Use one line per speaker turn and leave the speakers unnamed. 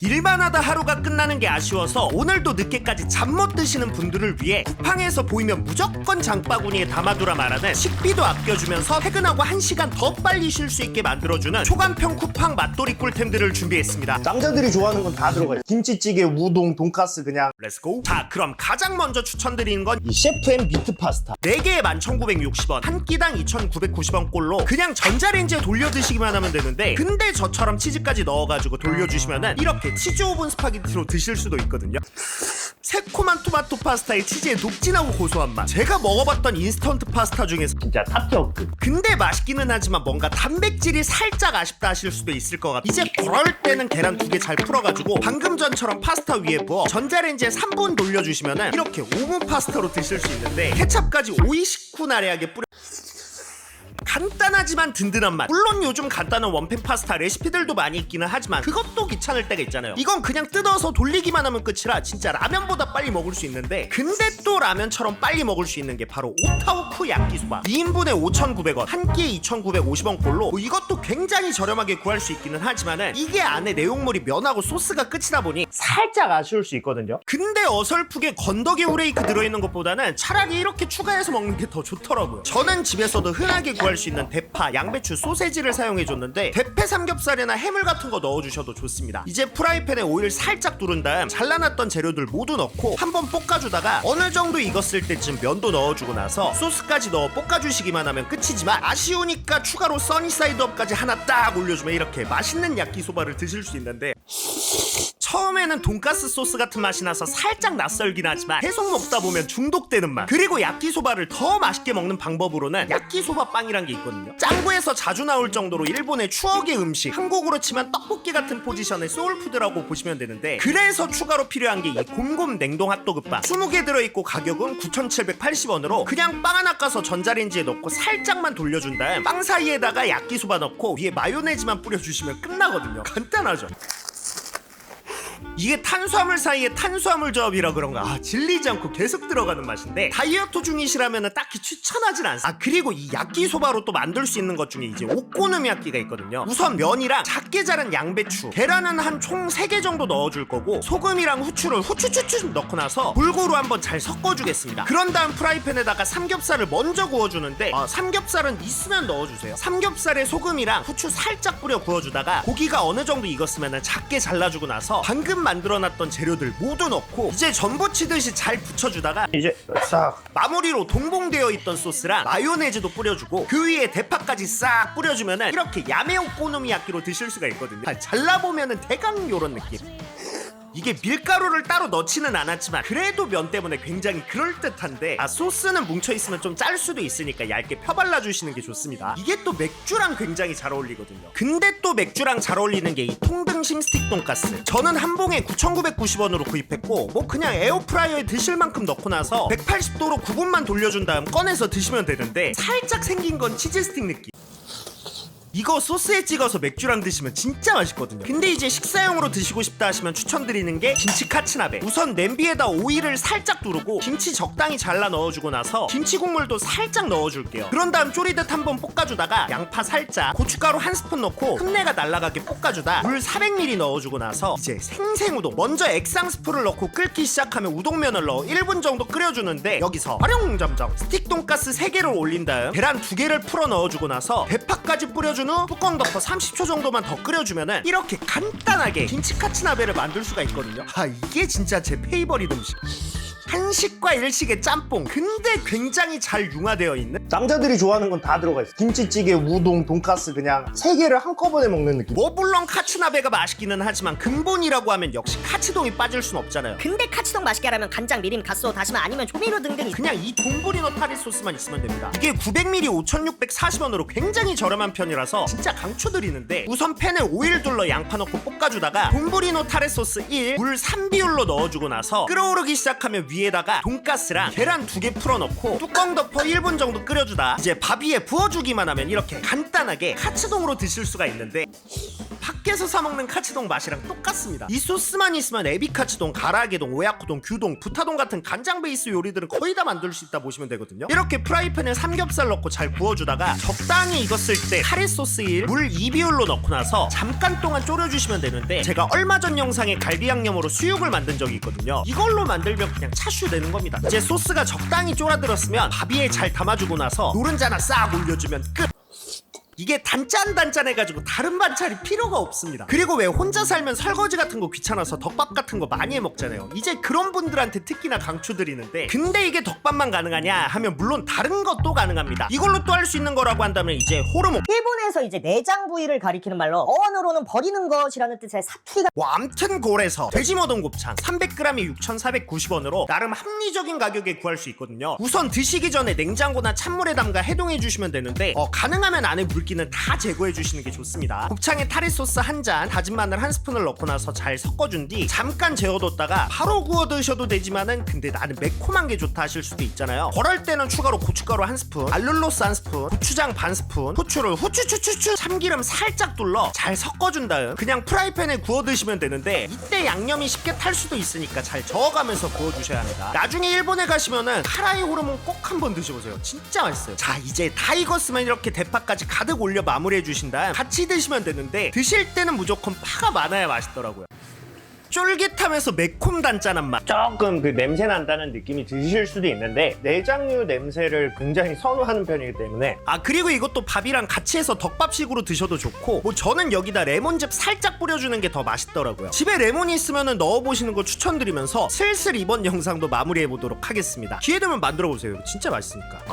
일만 하다 하루가 끝나는 게 아쉬워서 오늘도 늦게까지 잠 못 드시는 분들을 위해 쿠팡에서 보이면 무조건 장바구니에 담아두라 말하는 식비도 아껴주면서 퇴근하고 1시간 더 빨리 쉴 수 있게 만들어주는 초간편 쿠팡 맛돌이 꿀템들을 준비했습니다.
남자들이 좋아하는 건 다 들어가 있어. 김치찌개, 우동, 돈가스 그냥.
렛츠고! 자, 그럼 가장 먼저 추천드리는 건
이 셰프앤 미트 파스타.
4개에 11,960원, 한 끼당 2,990원 꼴로 그냥 전자레인지에 돌려 드시기만 하면 되는데, 근데 저처럼 치즈까지 넣어가지고 돌려주시면은 이렇게 치즈 오븐 스파게티로 드실 수도 있거든요. 새콤한 토마토 파스타에 치즈의 녹진하고 고소한 맛. 제가 먹어봤던 인스턴트 파스타 중에서
진짜 탑티어급.
근데 맛있기는 하지만 뭔가 단백질이 살짝 아쉽다 하실 수도 있을 것 같아요. 이제 그럴 때는 계란 2개 잘 풀어가지고 방금 전처럼 파스타 위에 부어 전자레인지에 3분 돌려주시면은 이렇게 오븐 파스타로 드실 수 있는데, 케찹까지 오이 식후 나래하게 뿌려 간단하지만 든든한 맛. 물론 요즘 간단한 원팬 파스타 레시피들도 많이 있기는 하지만 그것도 귀찮을 때가 있잖아요. 이건 그냥 뜯어서 돌리기만 하면 끝이라 진짜 라면보다 빨리 먹을 수 있는데, 근데 또 라면처럼 빨리 먹을 수 있는 게 바로 오타오쿠 야끼소바. 2인분에 5,900원, 한 끼에 2,950원 꼴로 이것도 굉장히 저렴하게 구할 수 있기는 하지만은 이게 안에 내용물이 면하고 소스가 끝이다 보니
살짝 아쉬울 수 있거든요.
근데 어설프게 건더기 후레이크 들어있는 것보다는 차라리 이렇게 추가해서 먹는 게 더 좋더라고요. 저는 집에서도 흔하게 구할 수 있는 대파, 양배추, 소세지를 사용해줬는데 대패 삼겹살이나 해물 같은 거 넣어주셔도 좋습니다. 이제 프라이팬에 오일 살짝 두른 다음 잘라놨던 재료들 모두 넣고 한번 볶아주다가 어느 정도 익었을 때쯤 면도 넣어주고 나서 소스까지 넣어 볶아주시기만 하면 끝이지만, 아쉬우니까 추가로 써니사이드업까지 하나 딱 올려주면 이렇게 맛있는 야끼소바를 드실 수 있는데, 처음에는 돈가스 소스 같은 맛이 나서 살짝 낯설긴 하지만 계속 먹다 보면 중독되는 맛. 그리고 야끼소바를 더 맛있게 먹는 방법으로는 야끼소바 빵이란 게 있거든요. 짱구에서 자주 나올 정도로 일본의 추억의 음식, 한국으로 치면 떡볶이 같은 포지션의 소울푸드라고 보시면 되는데, 그래서 추가로 필요한 게 이 곰곰 냉동 핫도그빵. 20개 들어있고 가격은 9,780원으로 그냥 빵 하나 까서 전자레인지에 넣고 살짝만 돌려준 다음 빵 사이에다가 야끼소바 넣고 위에 마요네즈만 뿌려주시면 끝나거든요. 간단하죠? 이게 탄수화물 사이에 탄수화물 조합이라 그런가 질리지 않고 계속 들어가는 맛인데, 다이어트 중이시라면 딱히 추천하진 않습니다. 그리고 이 야끼소바로 또 만들 수 있는 것 중에 이제 오코노미야끼가 있거든요. 우선 면이랑 작게 자른 양배추, 계란은 한 총 3개 정도 넣어줄 거고, 소금이랑 후추를 후추추추 넣고 나서 골고루 한번 잘 섞어주겠습니다. 그런 다음 프라이팬에다가 삼겹살을 먼저 구워주는데, 삼겹살은 있으면 넣어주세요. 삼겹살에 소금이랑 후추 살짝 뿌려 구워주다가 고기가 어느 정도 익었으면 작게 잘라주고 나서 방금 만들어놨던 재료들 모두 넣고 이제 전부 치듯이 잘 붙여주다가
이제 싹
마무리로 동봉되어 있던 소스랑 마요네즈도 뿌려주고 그 위에 대파까지 싹 뿌려주면은 이렇게 야메 오코노미야끼로 드실 수가 있거든요. 잘라보면은 대강 요런 느낌. 이게 밀가루를 따로 넣지는 않았지만 그래도 면 때문에 굉장히 그럴듯한데, 소스는 뭉쳐있으면 좀 짤 수도 있으니까 얇게 펴발라주시는 게 좋습니다. 이게 또 맥주랑 굉장히 잘 어울리거든요. 근데 또 맥주랑 잘 어울리는 게 이 통등심 스틱 돈가스. 저는 한 봉에 9,990원으로 구입했고, 뭐 그냥 에어프라이어에 드실 만큼 넣고 나서 180도로 9분만 돌려준 다음 꺼내서 드시면 되는데, 살짝 생긴 건 치즈 스틱 느낌. 이거 소스에 찍어서 맥주랑 드시면 진짜 맛있거든요. 근데 이제 식사용으로 드시고 싶다 하시면 추천드리는 게 김치 카츠나베. 우선 냄비에다 오일을 살짝 두르고 김치 적당히 잘라 넣어주고 나서 김치 국물도 살짝 넣어줄게요. 그런 다음 쪼리듯 한번 볶아주다가 양파 살짝, 고춧가루 한 스푼 넣고 흙내가 날아가게 볶아주다 물 400ml 넣어주고 나서 이제 생생우동. 먼저 액상 스프를 넣고 끓기 시작하면 우동면을 넣어 1분 정도 끓여주는데, 여기서 활용점정 스틱 돈가스 3개를 올린 다음 계란 2개를 풀어 넣어주고 나서 대파까지 뿌려주는 후 뚜껑 덮어 30초 정도만 더 끓여주면은 이렇게 간단하게 김치 카츠나베를 만들 수가 있거든요. 이게 진짜 제 페이버릿 음식. 한식과 일식의 짬뽕. 근데 굉장히 잘 융화되어 있는,
남자들이 좋아하는 건 다 들어가 있어. 김치찌개, 우동, 돈가스 그냥 3개를 한꺼번에 먹는 느낌.
뭐 물론 카츠나베가 맛있기는 하지만 근본이라고 하면 역시 카츠동이 빠질 순 없잖아요.
근데 카츠동 맛있게 하려면 간장, 미림, 갓소, 다시마 아니면 조미료 등등
그냥 이 돈부리노 타레 소스만 있으면 됩니다. 이게 900ml 5,640원으로 굉장히 저렴한 편이라서 진짜 강추드리는데, 우선 팬에 오일 둘러 양파 넣고 볶아주다가 돈부리노 타레 소스 1, 물 3비율로 넣어주고 나서 끓어오르기 시작하면 위에다가 돈가스랑 계란 2개 풀어넣고 뚜껑 덮어 1분 정도 끓여주다 이제 밥 위에 부어주기만 하면 이렇게 간단하게 카츠동으로 드실 수가 있는데, 밖에 밖에서 사 먹는 카츠동 맛이랑 똑같습니다. 이 소스만 있으면 에비카츠동, 가라아게동, 오야코동, 규동, 부타동 같은 간장 베이스 요리들은 거의 다 만들 수 있다 보시면 되거든요. 이렇게 프라이팬에 삼겹살 넣고 잘 구워주다가 적당히 익었을 때 카레 소스 1, 물 2비율로 넣고 나서 잠깐 동안 졸여주시면 되는데, 제가 얼마 전 영상에 갈비 양념으로 수육을 만든 적이 있거든요. 이걸로 만들면 그냥 차슈 되는 겁니다. 이제 소스가 적당히 쫄아들었으면 밥 위에 잘 담아주고 나서 노른자 하나 싹 올려주면 끝! 이게 단짠단짠해가지고 다른 반찬이 필요가 없습니다. 그리고 왜 혼자 살면 설거지 같은 거 귀찮아서 덕밥 같은 거 많이 해 먹잖아요. 이제 그런 분들한테 특히나 강추드리는데, 근데 이게 덕밥만 가능하냐 하면 물론 다른 것도 가능합니다. 이걸로 또 할 수 있는 거라고 한다면 이제 호르몬,
일본에서 이제 내장 부위를 가리키는 말로 어원으로는 버리는 것이라는 뜻의 사투리가
뭐 암튼 골에서 돼지모동 곱창 300g이 6,490원으로 나름 합리적인 가격에 구할 수 있거든요. 우선 드시기 전에 냉장고나 찬물에 담가 해동해 주시면 되는데, 가능하면 안에 물기는 다 제거해 주시는 게 좋습니다. 곱창에 타레 소스 한 잔, 다진 마늘 한 스푼을 넣고 나서 잘 섞어준 뒤 잠깐 재워뒀다가 바로 구워 드셔도 되지만은, 근데 나는 매콤한 게 좋다 하실 수도 있잖아요. 그럴 때는 추가로 고춧가루 한 스푼, 알룰로스 한 스푼, 고추장 반 스푼, 후추를 후추추추추 참기름 살짝 둘러 잘 섞어준 다음 그냥 프라이팬에 구워 드시면 되는데, 이때 양념이 쉽게 탈 수도 있으니까 잘 저어가면서 구워 주셔야 합니다. 나중에 일본에 가시면은 카라이 호르몬 꼭 한번 드셔보세요. 진짜 맛있어요. 자, 이제 다 익었으면 이렇게 대파까지 가득 올려 마무리해 주신 다음 같이 드시면 되는데, 드실 때는 무조건 파가 많아야 맛있더라고요. 쫄깃하면서 매콤 단짠한 맛.
조금 그 냄새 난다는 느낌이 드실 수도 있는데, 내장류 냄새를 굉장히 선호하는 편이기 때문에.
그리고 이것도 밥이랑 같이 해서 덮밥식으로 드셔도 좋고, 뭐 저는 여기다 레몬즙 살짝 뿌려주는 게 더 맛있더라고요. 집에 레몬이 있으면 넣어보시는 거 추천드리면서 슬슬 이번 영상도 마무리해보도록 하겠습니다. 기회 되면 만들어보세요. 진짜 맛있으니까.